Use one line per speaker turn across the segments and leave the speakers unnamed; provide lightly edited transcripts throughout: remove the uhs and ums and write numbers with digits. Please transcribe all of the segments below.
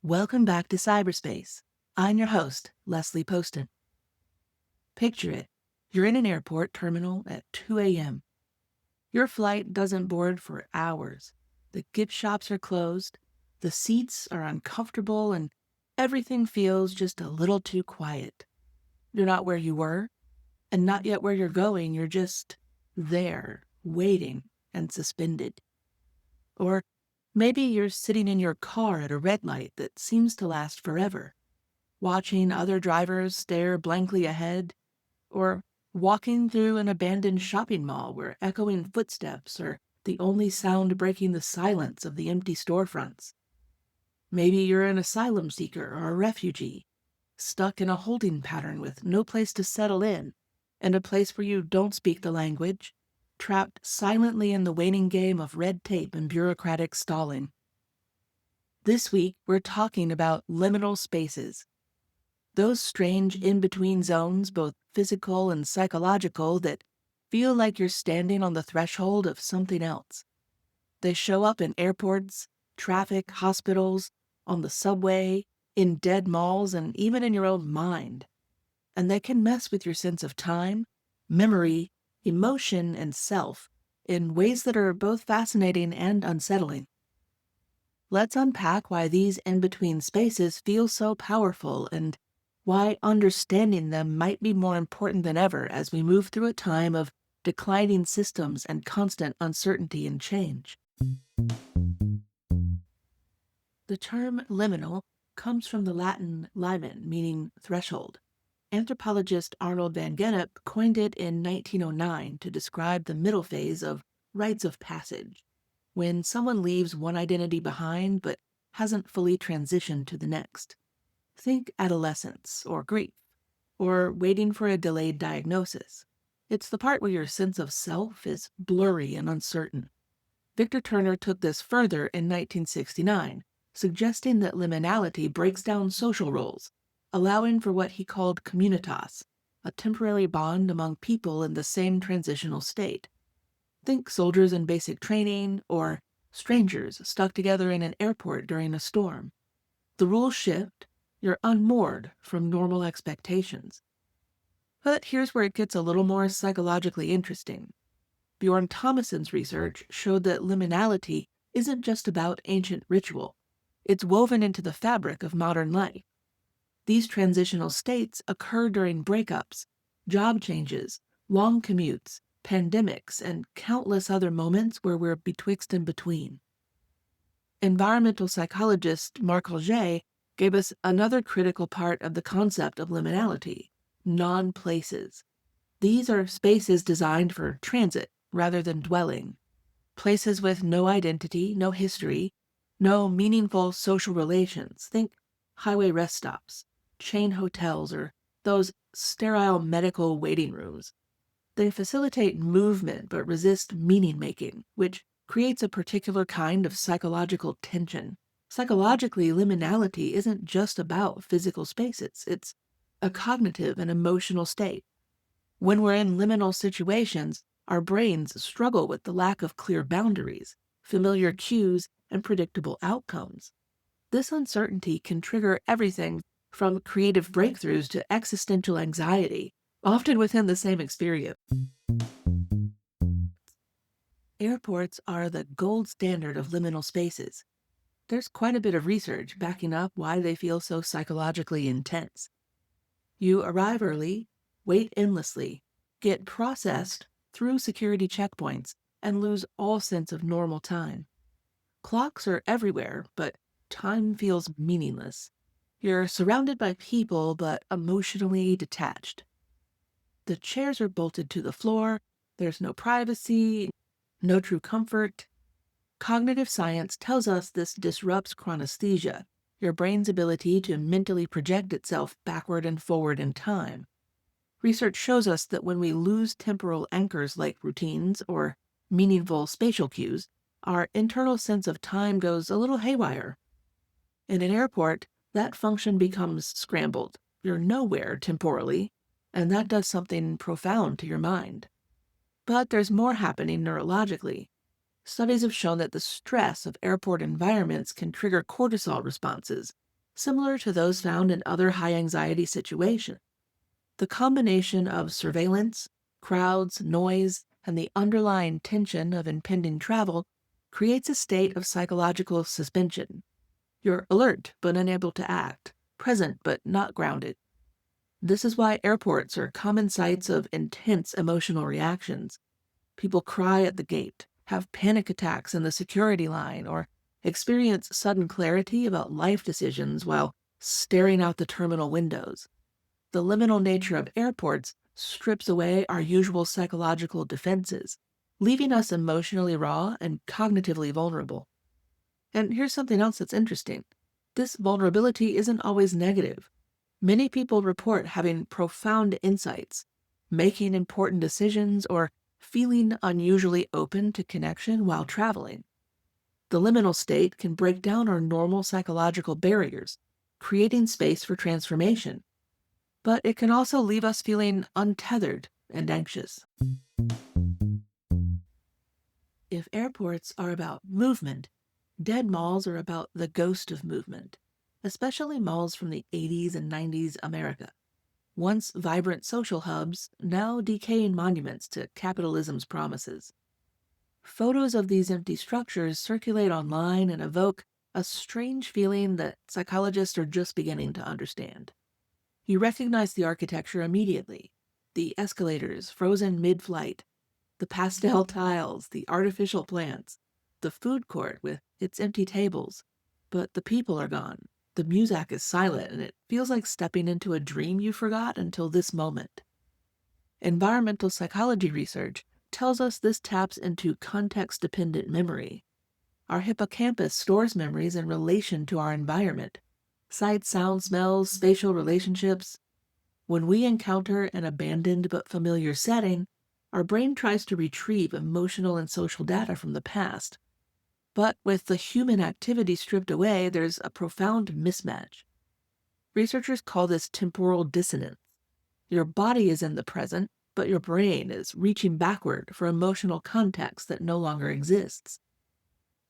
Welcome back to cyberspace. I'm your host, Leslie Poston. Picture it. You're in an airport terminal at 2 a.m. Your flight doesn't board for hours. The gift shops are closed, the seats are uncomfortable, and everything feels just a little too quiet. You're not where you were, and not yet where you're going. You're just there, waiting and suspended. Or maybe you're sitting in your car at a red light that seems to last forever, watching other drivers stare blankly ahead, or walking through an abandoned shopping mall where echoing footsteps are the only sound breaking the silence of the empty storefronts. Maybe you're an asylum seeker or a refugee, stuck in a holding pattern with no place to settle in, and a place where you don't speak the language, trapped silently in the waiting game of red tape and bureaucratic stalling. This week, we're talking about liminal spaces. Those strange in-between zones, both physical and psychological, that feel like you're standing on the threshold of something else. They show up in airports, traffic, hospitals, on the subway, in dead malls, and even in your own mind. And they can mess with your sense of time, memory, emotion, and self in ways that are both fascinating and unsettling. Let's unpack why these in-between spaces feel so powerful and why understanding them might be more important than ever as we move through a time of declining systems and constant uncertainty and change. The term liminal comes from the Latin limen, meaning threshold. Anthropologist Arnold van Gennep coined it in 1909 to describe the middle phase of rites of passage, when someone leaves one identity behind but hasn't fully transitioned to the next. Think adolescence or grief, or waiting for a delayed diagnosis. It's the part where your sense of self is blurry and uncertain. Victor Turner took this further in 1969, suggesting that liminality breaks down social roles, allowing for what he called communitas, a temporary bond among people in the same transitional state. Think soldiers in basic training, or strangers stuck together in an airport during a storm. The rules shift, you're unmoored from normal expectations. But here's where it gets a little more psychologically interesting. Bjorn Thomason's research showed that liminality isn't just about ancient ritual. It's woven into the fabric of modern life. These transitional states occur during breakups, job changes, long commutes, pandemics, and countless other moments where we're betwixt and between. Environmental psychologist Marc Augé gave us another critical part of the concept of liminality: non-places. These are spaces designed for transit rather than dwelling. Places with no identity, no history, no meaningful social relations. Think highway rest stops, chain hotels, or those sterile medical waiting rooms. They facilitate movement but resist meaning-making, which creates a particular kind of psychological tension. Psychologically, liminality isn't just about physical spaces. It's a cognitive and emotional state. When we're in liminal situations, our brains struggle with the lack of clear boundaries, familiar cues, and predictable outcomes. This uncertainty can trigger everything from creative breakthroughs to existential anxiety, often within the same experience. Airports are the gold standard of liminal spaces. There's quite a bit of research backing up why they feel so psychologically intense. You arrive early, wait endlessly, get processed through security checkpoints, and lose all sense of normal time. Clocks are everywhere, but time feels meaningless. You're surrounded by people, but emotionally detached. The chairs are bolted to the floor, there's no privacy, no true comfort. Cognitive science tells us this disrupts chronesthesia, your brain's ability to mentally project itself backward and forward in time. Research shows us that when we lose temporal anchors like routines or meaningful spatial cues, our internal sense of time goes a little haywire. In an airport, that function becomes scrambled. You're nowhere temporally, and that does something profound to your mind. But there's more happening neurologically. Studies have shown that the stress of airport environments can trigger cortisol responses, similar to those found in other high anxiety situations. The combination of surveillance, crowds, noise, and the underlying tension of impending travel creates a state of psychological suspension. You're alert but unable to act, present but not grounded. This is why airports are common sites of intense emotional reactions. People cry at the gate, have panic attacks in the security line, or experience sudden clarity about life decisions while staring out the terminal windows. The liminal nature of airports strips away our usual psychological defenses, leaving us emotionally raw and cognitively vulnerable. And here's something else that's interesting. This vulnerability isn't always negative. Many people report having profound insights, making important decisions, or feeling unusually open to connection while traveling. The liminal state can break down our normal psychological barriers, creating space for transformation. But it can also leave us feeling untethered and anxious. If airports are about movement, dead malls are about the ghost of movement, especially malls from the 80s and 90s America. Once vibrant social hubs, now decaying monuments to capitalism's promises. Photos of these empty structures circulate online and evoke a strange feeling that psychologists are just beginning to understand. You recognize the architecture immediately. The escalators frozen mid-flight, the pastel tiles, the artificial plants, the food court with its empty tables. But the people are gone. The music is silent, and it feels like stepping into a dream you forgot until this moment. Environmental psychology research tells us this taps into context-dependent memory. Our hippocampus stores memories in relation to our environment. Sight, sound, smells, spatial relationships. When we encounter an abandoned but familiar setting, our brain tries to retrieve emotional and social data from the past. But with the human activity stripped away, there's a profound mismatch. Researchers call this temporal dissonance. Your body is in the present, but your brain is reaching backward for emotional context that no longer exists.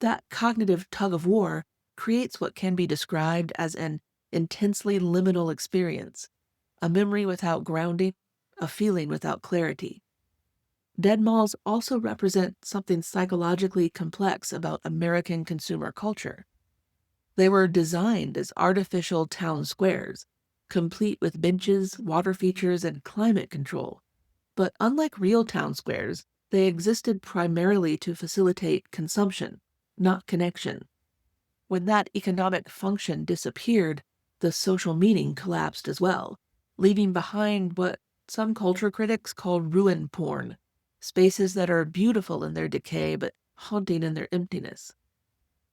That cognitive tug of war creates what can be described as an intensely liminal experience, a memory without grounding, a feeling without clarity. Dead malls also represent something psychologically complex about American consumer culture. They were designed as artificial town squares, complete with benches, water features, and climate control. But unlike real town squares, they existed primarily to facilitate consumption, not connection. When that economic function disappeared, the social meaning collapsed as well, leaving behind what some culture critics call ruin porn, spaces that are beautiful in their decay but haunting in their emptiness.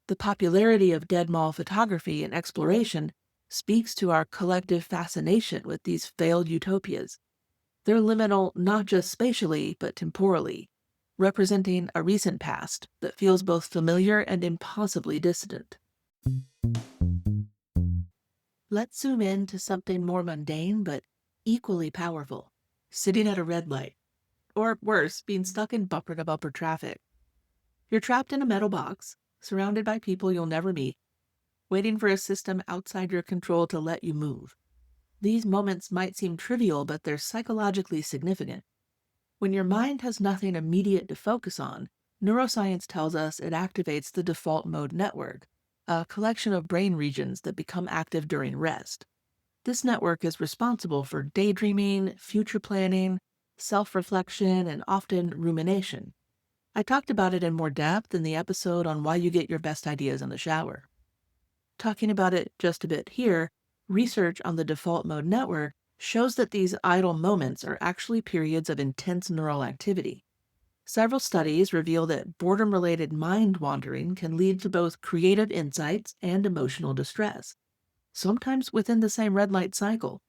The popularity of dead mall photography and exploration speaks to our collective fascination with these failed utopias. They're liminal not just spatially, but temporally, representing a recent past that feels both familiar and impossibly distant. Let's zoom in to something more mundane but equally powerful: sitting at a red light, or worse, being stuck in bumper-to-bumper traffic. You're trapped in a metal box, surrounded by people you'll never meet, waiting for a system outside your control to let you move. These moments might seem trivial, but they're psychologically significant. When your mind has nothing immediate to focus on, neuroscience tells us it activates the default mode network, a collection of brain regions that become active during rest. This network is responsible for daydreaming, future planning, self-reflection, and often rumination. I talked about it in more depth in the episode on why you get your best ideas in the shower. Talking about it just a bit here, research on the default mode network shows that these idle moments are actually periods of intense neural activity. Several studies reveal that boredom-related mind wandering can lead to both creative insights and emotional distress, sometimes within the same red light cycle.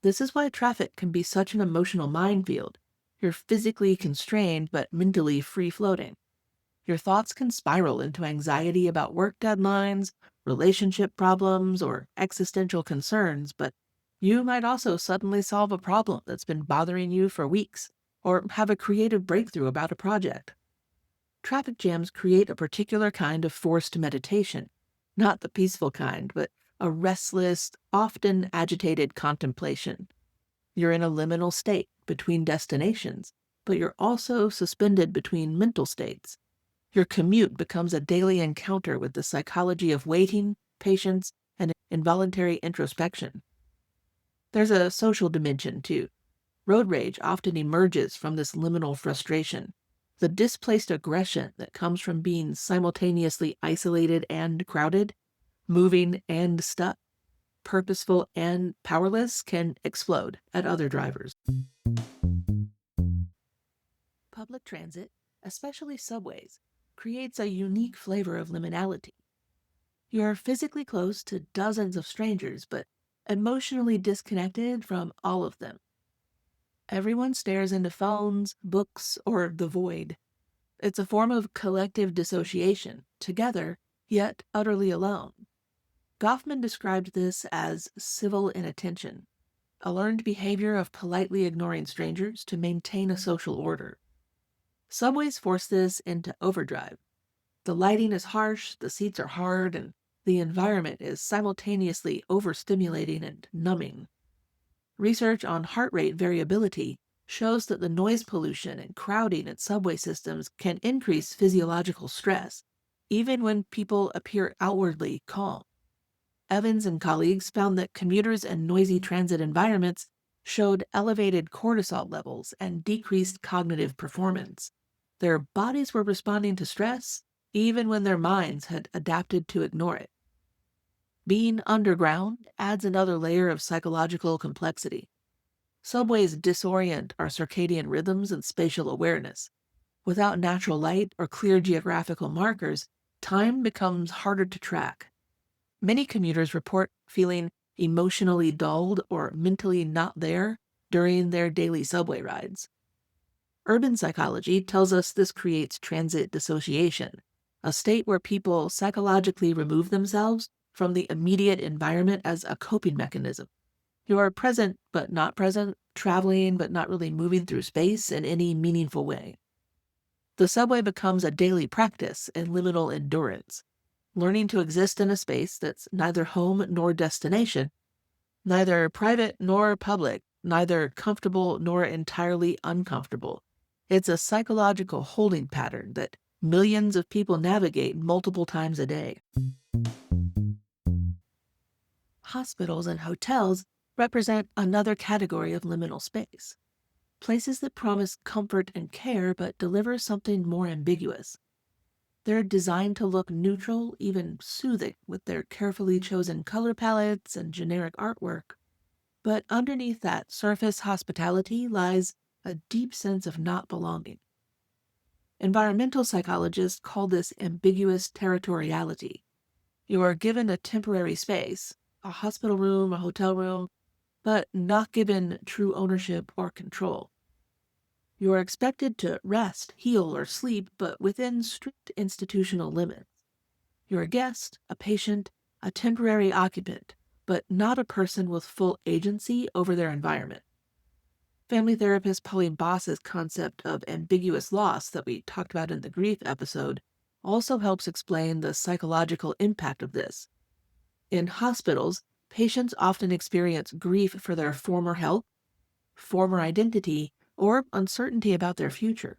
This is why traffic can be such an emotional minefield. You're physically constrained but mentally free-floating. Your thoughts can spiral into anxiety about work deadlines, relationship problems, or existential concerns, but you might also suddenly solve a problem that's been bothering you for weeks, or have a creative breakthrough about a project. Traffic jams create a particular kind of forced meditation, not the peaceful kind, but a restless, often agitated contemplation. You're in a liminal state between destinations, but you're also suspended between mental states. Your commute becomes a daily encounter with the psychology of waiting, patience, and involuntary introspection. There's a social dimension, too. Road rage often emerges from this liminal frustration, the displaced aggression that comes from being simultaneously isolated and crowded, moving and stuck, purposeful and powerless, can explode at other drivers. Public transit, especially subways, creates a unique flavor of liminality. You're physically close to dozens of strangers, but emotionally disconnected from all of them. Everyone stares into phones, books, or the void. It's a form of collective dissociation, together, yet utterly alone. Goffman described this as civil inattention, a learned behavior of politely ignoring strangers to maintain a social order. Subways force this into overdrive. The lighting is harsh, the seats are hard, and the environment is simultaneously overstimulating and numbing. Research on heart rate variability shows that the noise pollution and crowding at subway systems can increase physiological stress, even when people appear outwardly calm. Evans and colleagues found that commuters in noisy transit environments showed elevated cortisol levels and decreased cognitive performance. Their bodies were responding to stress even when their minds had adapted to ignore it. Being underground adds another layer of psychological complexity. Subways disorient our circadian rhythms and spatial awareness. Without natural light or clear geographical markers, time becomes harder to track. Many commuters report feeling emotionally dulled or mentally not there during their daily subway rides. Urban psychology tells us this creates transit dissociation, a state where people psychologically remove themselves from the immediate environment as a coping mechanism. You are present but not present, traveling but not really moving through space in any meaningful way. The subway becomes a daily practice in liminal endurance, learning to exist in a space that's neither home nor destination, neither private nor public, neither comfortable nor entirely uncomfortable. It's a psychological holding pattern that millions of people navigate multiple times a day. Hospitals and hotels represent another category of liminal space. Places that promise comfort and care but deliver something more ambiguous. They're designed to look neutral, even soothing, with their carefully chosen color palettes and generic artwork. But underneath that surface hospitality lies a deep sense of not belonging. Environmental psychologists call this ambiguous territoriality. You are given a temporary space, a hospital room, a hotel room, but not given true ownership or control. You are expected to rest, heal, or sleep, but within strict institutional limits. You're a guest, a patient, a temporary occupant, but not a person with full agency over their environment. Family therapist Pauline Boss's concept of ambiguous loss that we talked about in the grief episode also helps explain the psychological impact of this. In hospitals, patients often experience grief for their former health, former identity, or uncertainty about their future.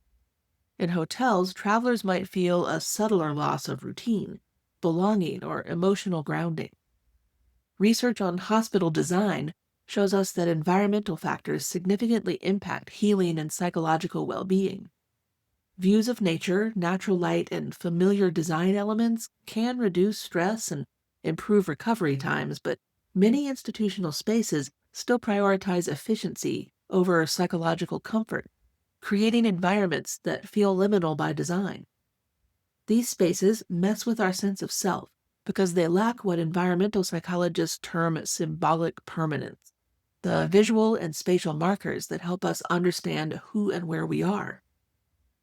In hotels, travelers might feel a subtler loss of routine, belonging, or emotional grounding. Research on hospital design shows us that environmental factors significantly impact healing and psychological well-being. Views of nature, natural light, and familiar design elements can reduce stress and improve recovery times, but many institutional spaces still prioritize efficiency over psychological comfort, creating environments that feel liminal by design. These spaces mess with our sense of self because they lack what environmental psychologists term symbolic permanence, the visual and spatial markers that help us understand who and where we are.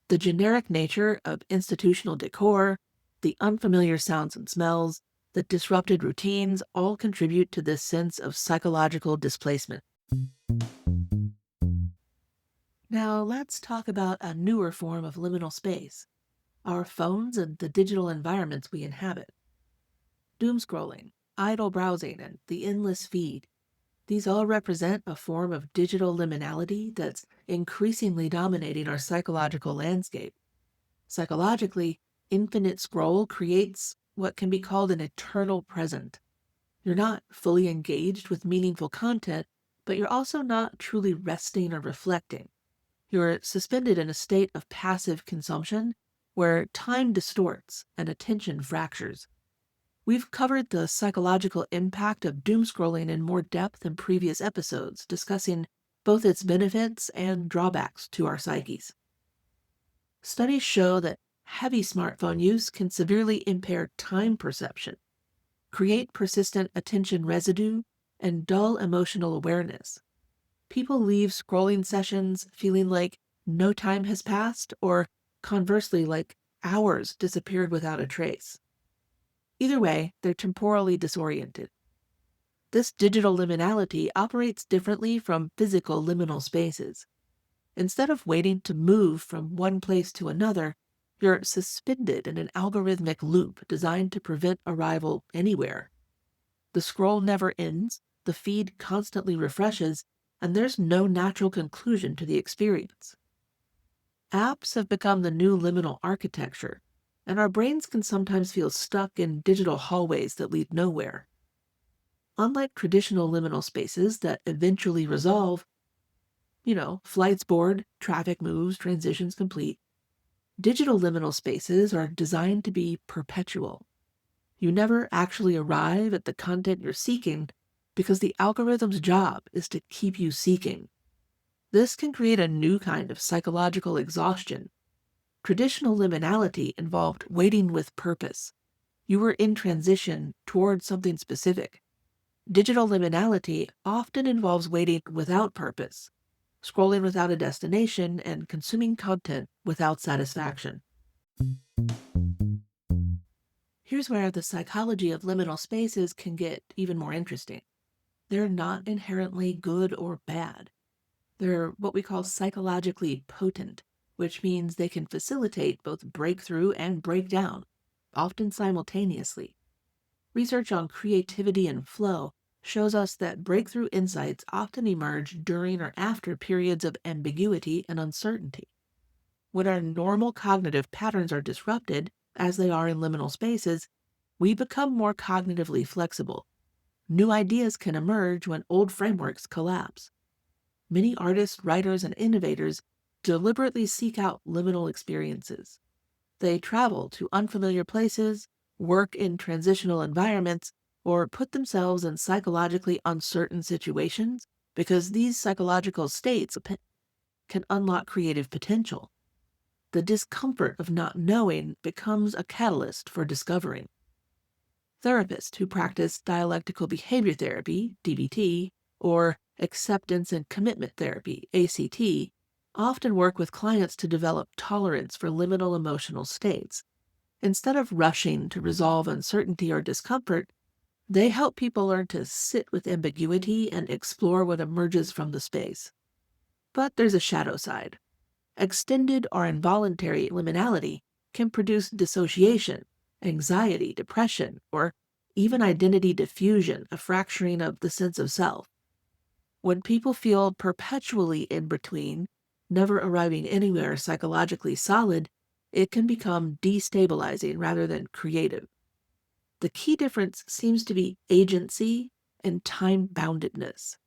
The generic nature of institutional decor, the unfamiliar sounds and smells, the disrupted routines all contribute to this sense of psychological displacement. Now let's talk about a newer form of liminal space, our phones and the digital environments we inhabit. Doom scrolling, idle browsing, and the endless feed. These all represent a form of digital liminality that's increasingly dominating our psychological landscape. Psychologically, infinite scroll creates what can be called an eternal present. You're not fully engaged with meaningful content, but you're also not truly resting or reflecting. You're suspended in a state of passive consumption where time distorts and attention fractures. We've covered the psychological impact of doom scrolling in more depth in previous episodes, discussing both its benefits and drawbacks to our psyches. Studies show that heavy smartphone use can severely impair time perception, create persistent attention residue, and dull emotional awareness. People leave scrolling sessions feeling like no time has passed, or conversely, like hours disappeared without a trace. Either way, they're temporally disoriented. This digital liminality operates differently from physical liminal spaces. Instead of waiting to move from one place to another, you're suspended in an algorithmic loop designed to prevent arrival anywhere. The scroll never ends, the feed constantly refreshes, and there's no natural conclusion to the experience. Apps have become the new liminal architecture, and our brains can sometimes feel stuck in digital hallways that lead nowhere. Unlike traditional liminal spaces that eventually resolve, flights board, traffic moves, transitions complete, digital liminal spaces are designed to be perpetual. You never actually arrive at the content you're seeking because the algorithm's job is to keep you seeking. This can create a new kind of psychological exhaustion. Traditional liminality involved waiting with purpose. You were in transition toward something specific. Digital liminality often involves waiting without purpose, scrolling without a destination, and consuming content without satisfaction. Here's where the psychology of liminal spaces can get even more interesting. They're not inherently good or bad. They're what we call psychologically potent, which means they can facilitate both breakthrough and breakdown, often simultaneously. Research on creativity and flow shows us that breakthrough insights often emerge during or after periods of ambiguity and uncertainty. When our normal cognitive patterns are disrupted, as they are in liminal spaces, we become more cognitively flexible. New ideas can emerge when old frameworks collapse. Many artists, writers, and innovators deliberately seek out liminal experiences. They travel to unfamiliar places, work in transitional environments, or put themselves in psychologically uncertain situations because these psychological states can unlock creative potential. The discomfort of not knowing becomes a catalyst for discovering. Therapists who practice dialectical behavior therapy, DBT, or acceptance and commitment therapy, ACT, often work with clients to develop tolerance for liminal emotional states. Instead of rushing to resolve uncertainty or discomfort, they help people learn to sit with ambiguity and explore what emerges from the space. But there's a shadow side. Extended or involuntary liminality can produce dissociation, anxiety, depression, or even identity diffusion, a fracturing of the sense of self. When people feel perpetually in between, never arriving anywhere psychologically solid, it can become destabilizing rather than creative. The key difference seems to be agency and time-boundedness.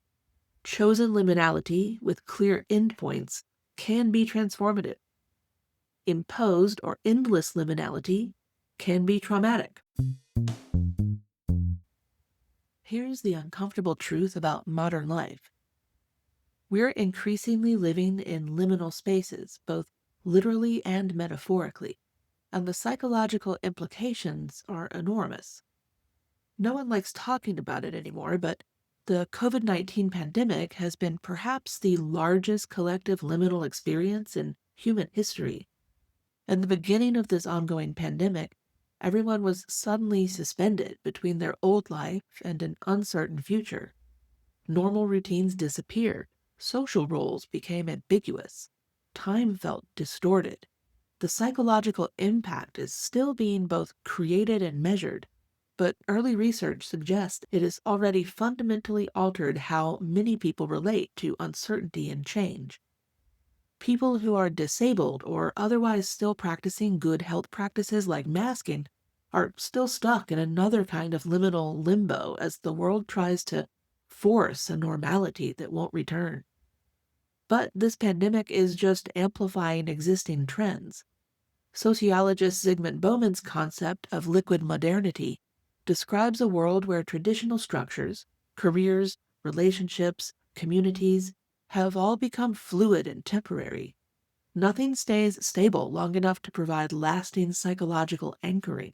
Chosen liminality with clear endpoints can be transformative. Imposed or endless liminality can be traumatic. Here's the uncomfortable truth about modern life. We're increasingly living in liminal spaces, both literally and metaphorically, and the psychological implications are enormous. No one likes talking about it anymore, but the COVID-19 pandemic has been perhaps the largest collective liminal experience in human history. In the beginning of this ongoing pandemic, everyone was suddenly suspended between their old life and an uncertain future. Normal routines disappeared. Social roles became ambiguous. Time felt distorted. The psychological impact is still being both created and measured, but early research suggests it has already fundamentally altered how many people relate to uncertainty and change. People who are disabled or otherwise still practicing good health practices like masking are still stuck in another kind of liminal limbo as the world tries to force a normality that won't return. But this pandemic is just amplifying existing trends. Sociologist Zygmunt Bauman's concept of liquid modernity describes a world where traditional structures, careers, relationships, communities have all become fluid and temporary. Nothing stays stable long enough to provide lasting psychological anchoring.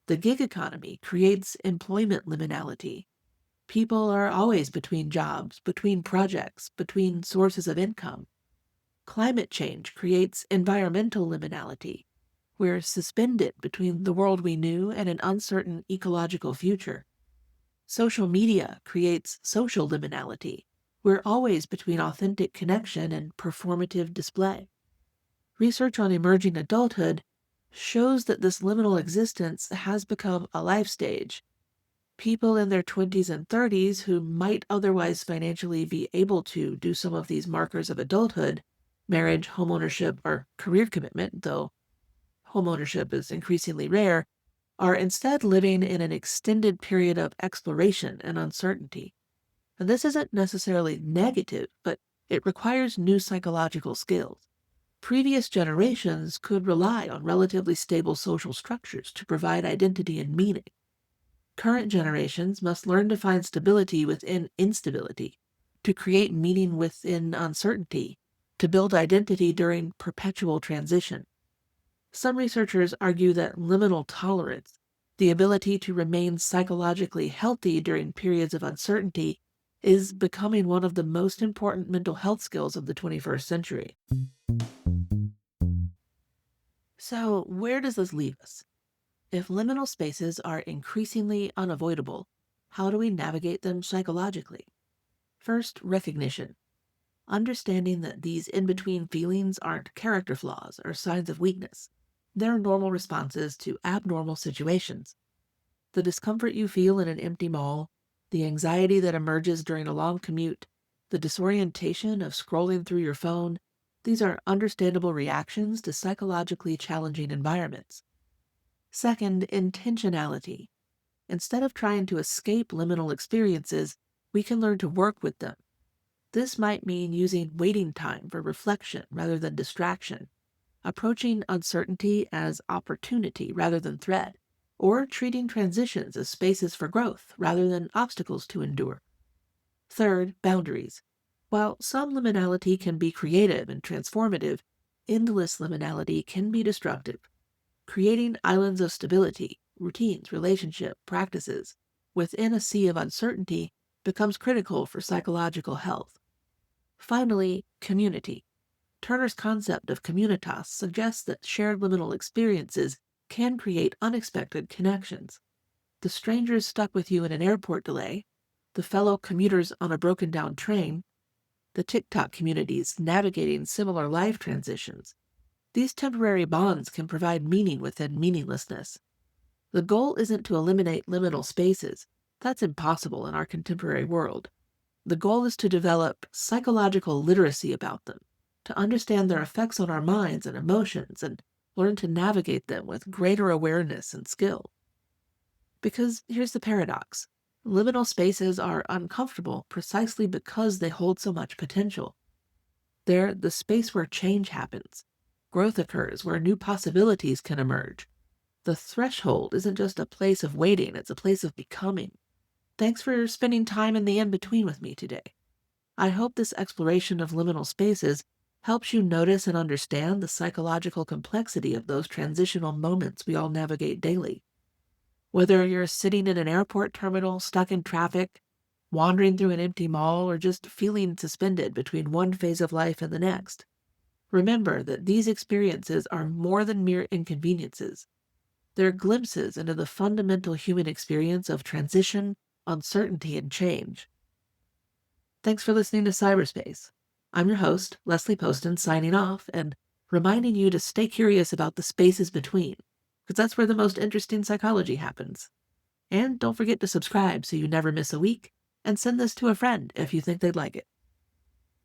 The gig economy creates employment liminality. People are always between jobs, between projects, between sources of income. Climate change creates environmental liminality. We're suspended between the world we knew and an uncertain ecological future. Social media creates social liminality. We're always between authentic connection and performative display. Research on emerging adulthood shows that this liminal existence has become a life stage. People in their 20s and 30s who might otherwise financially be able to do some of these markers of adulthood, marriage, homeownership, or career commitment, though homeownership is increasingly rare, are instead living in an extended period of exploration and uncertainty. And this isn't necessarily negative, but it requires new psychological skills. Previous generations could rely on relatively stable social structures to provide identity and meaning. Current generations must learn to find stability within instability, to create meaning within uncertainty, to build identity during perpetual transition. Some researchers argue that liminal tolerance, the ability to remain psychologically healthy during periods of uncertainty, is becoming one of the most important mental health skills of the 21st century. So, where does this leave us? If liminal spaces are increasingly unavoidable, how do we navigate them psychologically? First, recognition. Understanding that these in between feelings aren't character flaws or signs of weakness. They're normal responses to abnormal situations. The discomfort you feel in an empty mall, the anxiety that emerges during a long commute, the disorientation of scrolling through your phone, these are understandable reactions to psychologically challenging environments. Second, intentionality. Instead of trying to escape liminal experiences, we can learn to work with them. This might mean using waiting time for reflection rather than distraction, approaching uncertainty as opportunity rather than threat, or treating transitions as spaces for growth rather than obstacles to endure. Third, boundaries. While some liminality can be creative and transformative, endless liminality can be destructive. Creating islands of stability, routines, relationship, practices within a sea of uncertainty becomes critical for psychological health. Finally, community. Turner's concept of communitas suggests that shared liminal experiences can create unexpected connections. The strangers stuck with you in an airport delay, the fellow commuters on a broken down train, the TikTok communities navigating similar life transitions. These temporary bonds can provide meaning within meaninglessness. The goal isn't to eliminate liminal spaces. That's impossible in our contemporary world. The goal is to develop psychological literacy about them, to understand their effects on our minds and emotions, and learn to navigate them with greater awareness and skill. Because here's the paradox. Liminal spaces are uncomfortable precisely because they hold so much potential. They're the space where change happens. Growth occurs, where new possibilities can emerge. The threshold isn't just a place of waiting, it's a place of becoming. Thanks for spending time in the in-between with me today. I hope this exploration of liminal spaces helps you notice and understand the psychological complexity of those transitional moments we all navigate daily. Whether you're sitting in an airport terminal, stuck in traffic, wandering through an empty mall, or just feeling suspended between one phase of life and the next, remember that these experiences are more than mere inconveniences. They're glimpses into the fundamental human experience of transition, uncertainty, and change. Thanks for listening to Cyberspace. I'm your host, Leslie Poston, signing off and reminding you to stay curious about the spaces between, because that's where the most interesting psychology happens. And don't forget to subscribe so you never miss a week, and send this to a friend if you think they'd like it.